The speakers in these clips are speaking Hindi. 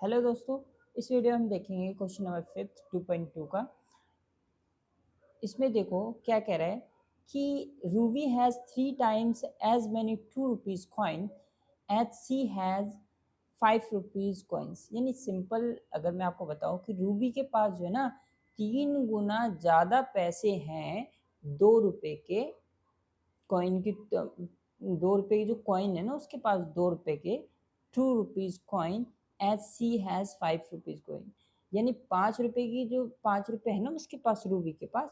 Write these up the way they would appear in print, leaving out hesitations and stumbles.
हेलो दोस्तों, इस वीडियो में हम देखेंगे क्वेश्चन नंबर 5 2.2 का। इसमें देखो क्या कह रहा है कि Ruby has 3 times as many 2 rupees coin as C has 5 rupees coins. यानी सिंपल अगर मैं आपको बताऊं कि रूबी के पास जो है ना 3 गुना ज़्यादा पैसे हैं 2 रुपये के कॉइन की। 2 रुपये की जो कॉइन है ना उसके पास 2 रुपये के 2 rupees coin as C has 5 rupees coin. यानी 5 रुपये की जो 5 रुपये है ना उसके पास रूबी के पास,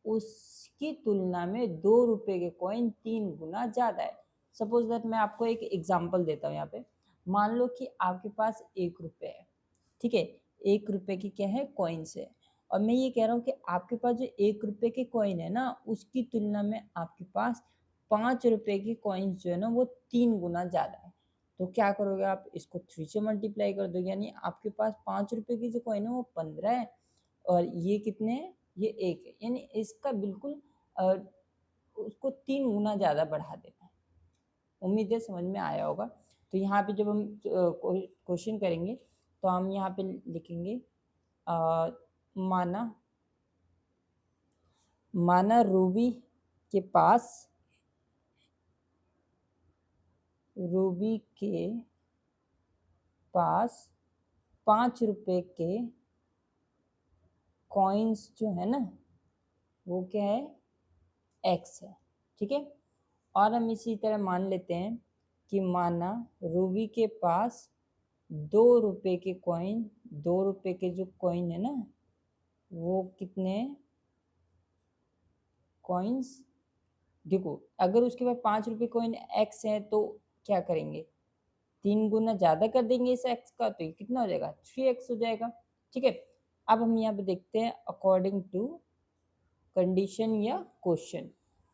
उसकी तुलना में 2 रुपये के कॉइन 3 गुना ज़्यादा है। सपोज दैट मैं आपको एक एग्जांपल देता हूँ यहाँ पे। मान लो कि आपके पास 1 रुपये है, ठीक है। 1 रुपये की क्या है, कॉइन्स है। और मैं ये कह रहा हूँ कि आपके पास जो 1 रुपये के कॉइन है ना उसकी तुलना में आपके पास 5 रुपये की कॉइन्स जो है ना वो 3 गुना ज़्यादा है। तो क्या करोगे आप, इसको 3 से मल्टीप्लाई कर दो। यानी आपके पास 5 रुपये की जो कॉइन है वो 15 है और ये कितने हैं, ये 1 है। यानी इसका बिल्कुल उसको 3 गुना ज़्यादा बढ़ा देना है। उम्मीद है समझ में आया होगा। तो यहाँ पे जब हम क्वेश्चन करेंगे तो हम यहाँ पे लिखेंगे माना माना रूबी के पास रूबी के पास 5 रुपये के कॉइन्स जो है ना वो क्या है, एक्स है, ठीक है। और हम इसी तरह मान लेते हैं कि माना रूबी के पास 2 रुपये के कॉइन, 2 रुपये के जो कॉइन है ना वो कितने कॉइन्स, देखो अगर उसके पास 5 रुपये कॉइन एक्स है तो क्या करेंगे, 3 गुना ज़्यादा कर देंगे इस एक्स का, तो ये कितना हो जाएगा, 3x हो जाएगा, ठीक है। अब हम यहाँ पे देखते हैं अकॉर्डिंग टू कंडीशन या क्वेश्चन।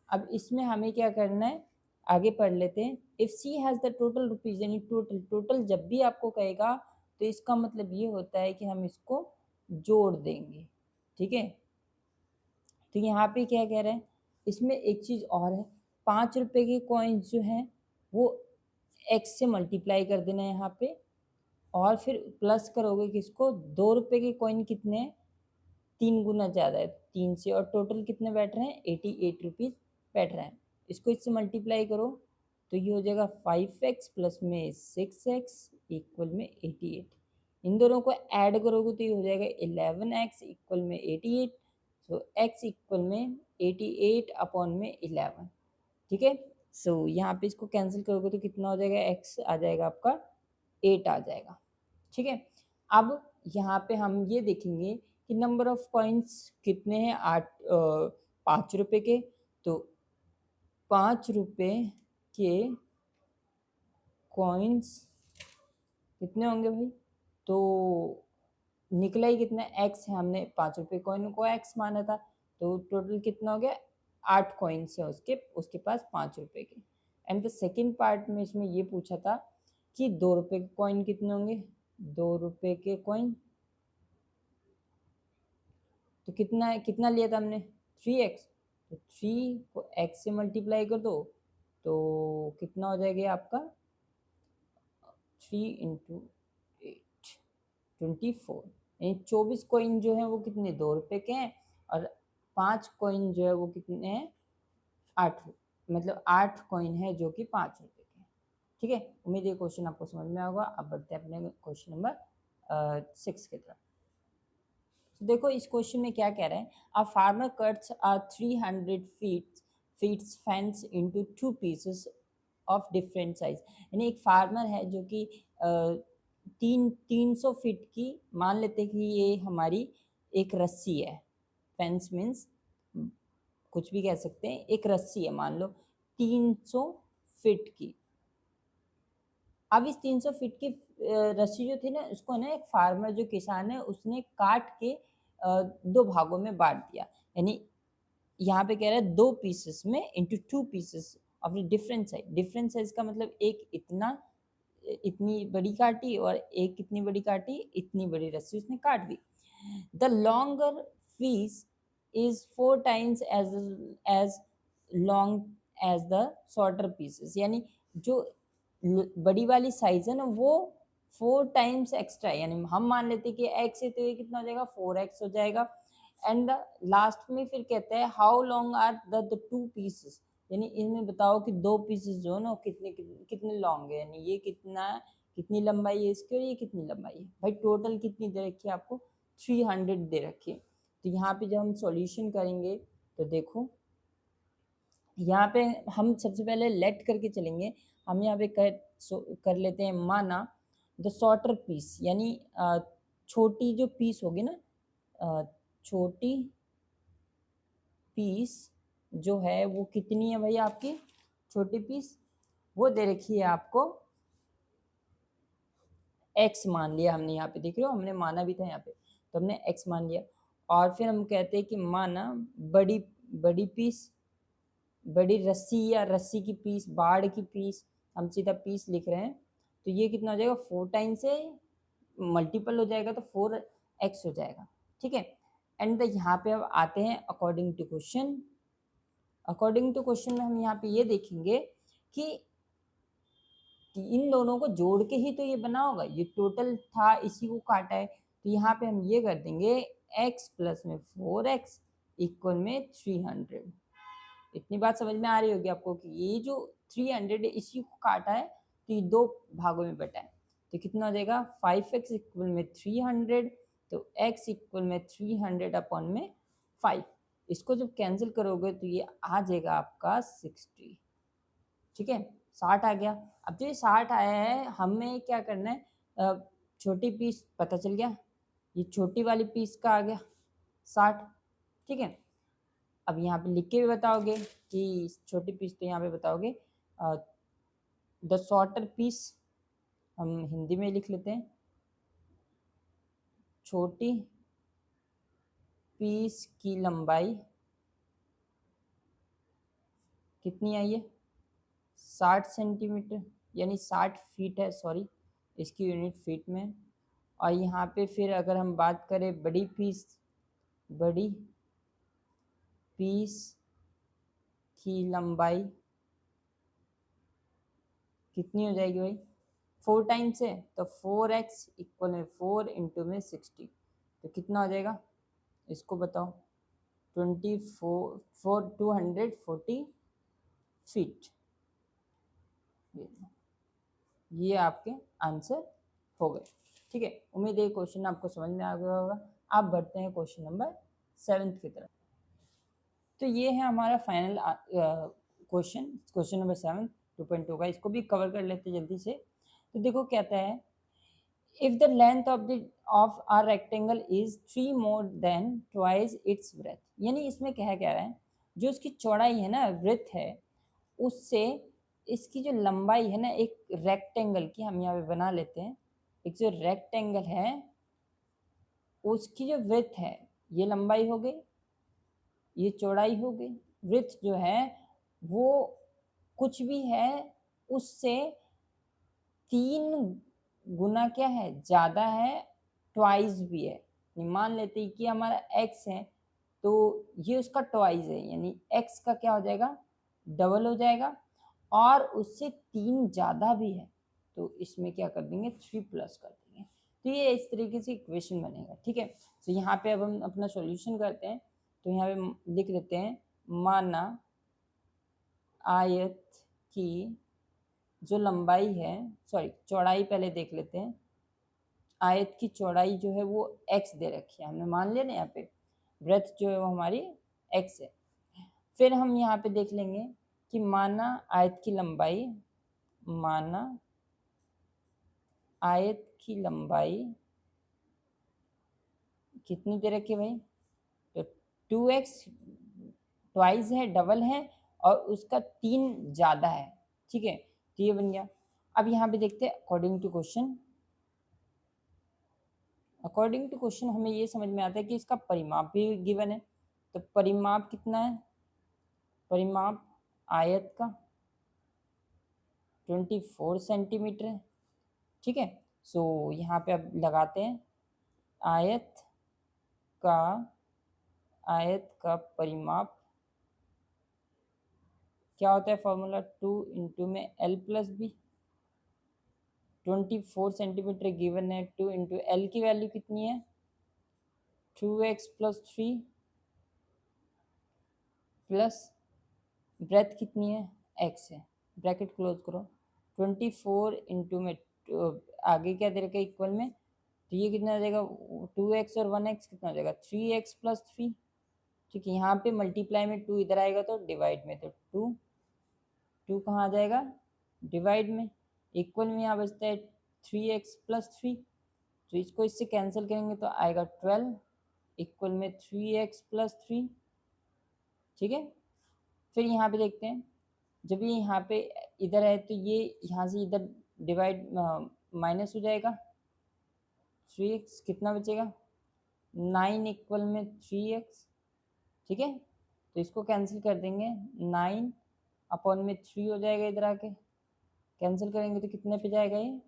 अब इसमें हमें क्या करना है, आगे पढ़ लेते हैं। If C has the total rupees, यानी टोटल जब भी आपको कहेगा तो इसका मतलब ये होता है कि हम इसको जोड़ देंगे, ठीक है। तो यहाँ पे क्या कह रहे हैं, इसमें एक चीज़ और है, 5 रुपये के कॉइन्स जो हैं वो एक्स से मल्टीप्लाई कर देना है यहाँ पे, और फिर प्लस करोगे किसको, 2 रुपये के कॉइन कितने हैं, 3 गुना ज़्यादा है 3 से, और टोटल कितने बैठ रहे हैं, 88 रुपीज़ बैठ रहे हैं। इसको इससे मल्टीप्लाई करो तो ये हो जाएगा 5x प्लस में 6x इक्वल में 88। इन दोनों को ऐड करोगे तो ये हो जाएगा 11x इक्वल में 88। सो x इक्वल में 88 अपॉन में 11, ठीक है। सो यहाँ पे इसको कैंसिल करोगे तो कितना हो जाएगा, x आ जाएगा आपका 8 आ जाएगा, ठीक है। अब यहाँ पे हम ये देखेंगे कि नंबर ऑफ कॉइन्स कितने हैं, 5 रुपये के। तो 5 रुपये के कॉइन्स कितने होंगे भाई, तो निकला ही कितना, एक्स है, हमने 5 रुपये कॉइन को एक्स माना था, तो टोटल कितना हो गया, 8 कॉइन्स है उसके उसके पास 5 रुपये के। एंड द सेकेंड पार्ट में इसमें ये पूछा था कि 2 रुपये के कॉइन कितने होंगे, 2 रुपये के कॉइन तो कितना लिया था हमने, 3x। तो 3 को x से मल्टीप्लाई कर दो तो कितना हो जाएगा आपका, 3 × 8 24। यानी 24 कॉइन जो है वो कितने, 2 रुपये के हैं, और 5 कॉइन जो है वो कितने हैं, 8, मतलब 8 कॉइन है जो कि 5 रुपये के हैं, ठीक है। उम्मीद है क्वेश्चन आपको समझ में होगा। अब बढ़ते हैं अपने क्वेश्चन नंबर 6 की तरफ। देखो इस क्वेश्चन में क्या कह रहे हैं, a farmer cuts a 300 feet fence into 2 pieces of different size. यानी एक फार्मर है जो कि 300 फीट की, मान लेते हैं कि ये हमारी एक रस्सी है, फेंस मीन्स कुछ भी कह सकते हैं, एक रस्सी है मान लो 300 फीट की। अब इस 300 फीट की रस्सी जो थी ना उसको ना एक फार्मर जो किसान है उसने काट के 2 भागों में बांट दिया। यानी यहाँ पे कह रहा है 2 पीसेस में into 2 pieces of different size. Different size का मतलब एक इतनी बड़ी काटी और एक कितनी बड़ी काटी, इतनी बड़ी रस्सी उसने काट दी। The longer piece is 4 times as long as the shorter pieces. यानी जो बड़ी वाली साइज है ना वो 4 टाइम्स एक्स्ट्रा, यानी हम मान लेते हैं कि x है तो ये कितना हो जाएगा 4x हो जाएगा। एंड द लास्ट में फिर कहते हैं how long are the two pieces, यानी इनमें बताओ कि दो पीसेस जो है ना कितने कितने लॉन्ग है, यानी ये कितनी लंबाई है इसकी और ये कितनी लंबाई है। भाई टोटल कितनी दे रखी है आपको, 300 दे रखी है। तो यहाँ पे जब हम सॉल्यूशन करेंगे तो देखो यहाँ पे हम सबसे पहले लेट करके चलेंगे। हम यहाँ पे कर लेते हैं माना द शॉर्टर पीस, यानी छोटी जो पीस होगी ना, छोटी पीस जो है वो कितनी है भाई आपकी, छोटी पीस वो दे रखी है आपको x मान लिया हमने, यहाँ पे देख रहे हो हमने माना भी था यहाँ पे, तो हमने x मान लिया। और फिर हम कहते हैं कि माना बड़ी बड़ी पीस, बड़ी रस्सी या रस्सी की पीस, बाड़ की पीस, हम सीधा पीस लिख रहे हैं, तो ये कितना हो जाएगा 4 टाइम से मल्टीपल हो जाएगा तो 4x हो जाएगा। ठीक है। एंड यहाँ पे अब आते हैं according to question. According to question में हम यहाँ पे ये देखेंगे कि इन दोनों को जोड़ के ही तो ये बना होगा, ये टोटल था इसी को काटा है, तो यहाँ पे हम ये कर देंगे x प्लस में 4x इक्वल में 300। इतनी बात समझ में आ रही होगी आपको कि ये जो 300 है इसी को काटा है तो ये दो भागों में बटा है, तो कितना हो जाएगा 5x इक्वल में 300, तो x इक्वल में 300 अपॉन में 5। इसको जब कैंसिल करोगे तो ये आ जाएगा आपका 60। ठीक है, 60 आ गया। अब जो ये 60 आया है हमें क्या करना है, छोटी पीस पता चल गया, ये छोटी वाली पीस का आ गया 60। ठीक है, अब यहाँ पे लिख के भी बताओगे कि छोटी पीस, तो यहाँ पे बताओगे द शॉर्टर पीस, हम हिंदी में लिख लेते हैं, छोटी पीस की लंबाई कितनी आई है 60 सेंटीमीटर, यानी 60 फीट है, सॉरी इसकी यूनिट फीट में। और यहाँ पे फिर अगर हम बात करें बड़ी पीस की लंबाई कितनी हो जाएगी भाई, 4 टाइम्स है तो 4x इक्वल में 4 इंटू में 60, तो कितना हो जाएगा इसको बताओ, 240 फीट। ये आपके आंसर हो गए। ठीक है, उम्मीद है क्वेश्चन आपको समझ में आ गया होगा। आप बढ़ते हैं क्वेश्चन नंबर 7 की तरफ। तो ये है हमारा फाइनल क्वेश्चन, क्वेश्चन नंबर 7 2.2 का, इसको भी कवर कर लेते जल्दी से। तो देखो कहता है if the length of a rectangle is 3 more than twice its breadth, यानी इसमें क्या रहा है, जो इसकी चौड़ाई है ना, ब्रेथ है, उससे इसकी जो लंबाई है ना, एक रेक्टेंगल की हम यहाँ पे बना लेते हैं, एक जो रेक्टेंगल है उसकी जो विड्थ है, ये लंबाई हो गई, ये चौड़ाई हो गई। विड्थ जो है वो कुछ भी है उससे 3 गुना क्या है, ज़्यादा है, ट्वाइस भी है। मान लेते हैं कि हमारा x है तो ये उसका ट्वाइस है, यानी x का क्या हो जाएगा, डबल हो जाएगा, और उससे 3 ज़्यादा भी है तो इसमें क्या कर देंगे 3 प्लस कर देंगे। तो ये इस तरीके से इक्वेशन बनेगा। ठीक है, तो यहाँ पे अब हम अपना सॉल्यूशन करते हैं, तो यहाँ पे लिख लेते हैं माना आयत की जो लंबाई है, सॉरी चौड़ाई पहले देख लेते हैं, आयत की चौड़ाई जो है वो x दे रखी है, हमने मान लिया ना, यहाँ पे ब्रेथ जो है वो हमारी x है। फिर हम यहाँ पे देख लेंगे कि माना आयत की लंबाई, माना आयत की लंबाई कितनी दे रखी है भाई, तो 2x ट्वाइस है, डबल है, और उसका 3 ज़्यादा है। ठीक है, तो ये बन गया। अब यहाँ पे देखते हैं according to question. According to question हमें ये समझ में आता है कि इसका परिमाप भी गिवन है, तो परिमाप कितना है, परिमाप आयत का 24 सेंटीमीटर है। ठीक है, सो यहाँ पे अब लगाते हैं आयत का परिमाप क्या होता है, फॉर्मूला 2 इंटू में L plus B, 24 centimetre given है, 2 इंटू एल की वैल्यू कितनी है 2x प्लस 3 प्लस ब्रेथ कितनी है x है, ब्रैकेट क्लोज करो। 24 इंटू में आगे क्या दे रखा है इक्वल में, तो ये कितना हो जाएगा 2x और 1x कितना हो जाएगा 3x प्लस 3। ठीक है, यहाँ पे मल्टीप्लाई में 2 इधर आएगा तो डिवाइड में, तो 2 कहाँ आ जाएगा डिवाइड में, इक्वल में यहाँ बचता है 3x प्लस 3, तो इसको इससे कैंसिल करेंगे तो आएगा 12 इक्वल में 3x प्लस 3। ठीक है, फिर यहाँ पे देखते हैं, जब ये यहाँ पे इधर है तो ये यहाँ से इधर डिवाइड माइनस हो जाएगा, 3x कितना बचेगा 9 इक्वल में 3x। ठीक है, तो इसको कैंसिल कर देंगे, 9 अपॉन में 3 हो जाएगा, इधर आके कैंसिल करेंगे तो कितने पे जाएगा ये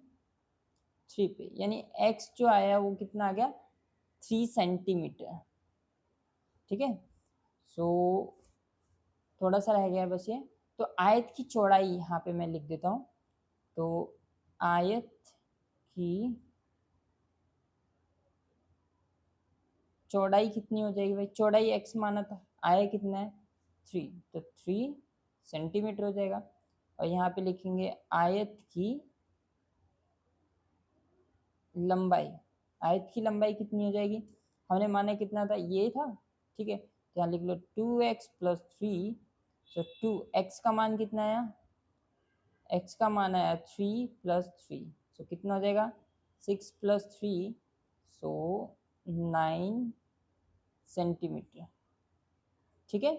3 पे, यानी x जो आया वो कितना आ गया 3 सेंटीमीटर। ठीक है, सो थोड़ा सा रह गया बस ये, तो आयत की चौड़ाई यहाँ पे मैं लिख देता हूँ, तो आयत की चौड़ाई कितनी हो जाएगी भाई, चौड़ाई x माना था, आया कितना है 3, तो 3 सेंटीमीटर हो जाएगा। और यहाँ पे लिखेंगे आयत की लंबाई, आयत की लंबाई कितनी हो जाएगी, हमने माना कितना था ये था। ठीक है, तो यहाँ लिख लो 2x प्लस 3, तो 2x का मान कितना आया, x का मान आया 3 प्लस 3, सो कितना हो जाएगा 6 प्लस 3, सो 9 सेंटीमीटर। ठीक है,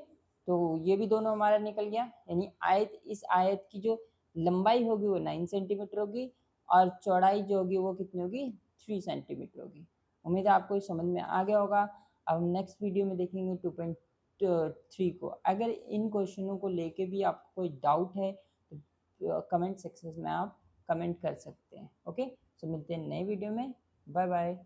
तो ये भी दोनों हमारा निकल गया, यानी आयत, इस आयत की जो लंबाई होगी वो 9 सेंटीमीटर होगी और चौड़ाई जो होगी वो कितनी होगी 3 सेंटीमीटर होगी। उम्मीद है आपको समझ में आ गया होगा। अब नेक्स्ट वीडियो में देखेंगे 2.3 को। अगर इन क्वेश्चनों को लेके भी आपको कोई डाउट है तो कमेंट सेक्शन में आप कमेंट कर सकते हैं। ओके, तो मिलते हैं नए वीडियो में, बाय बाय।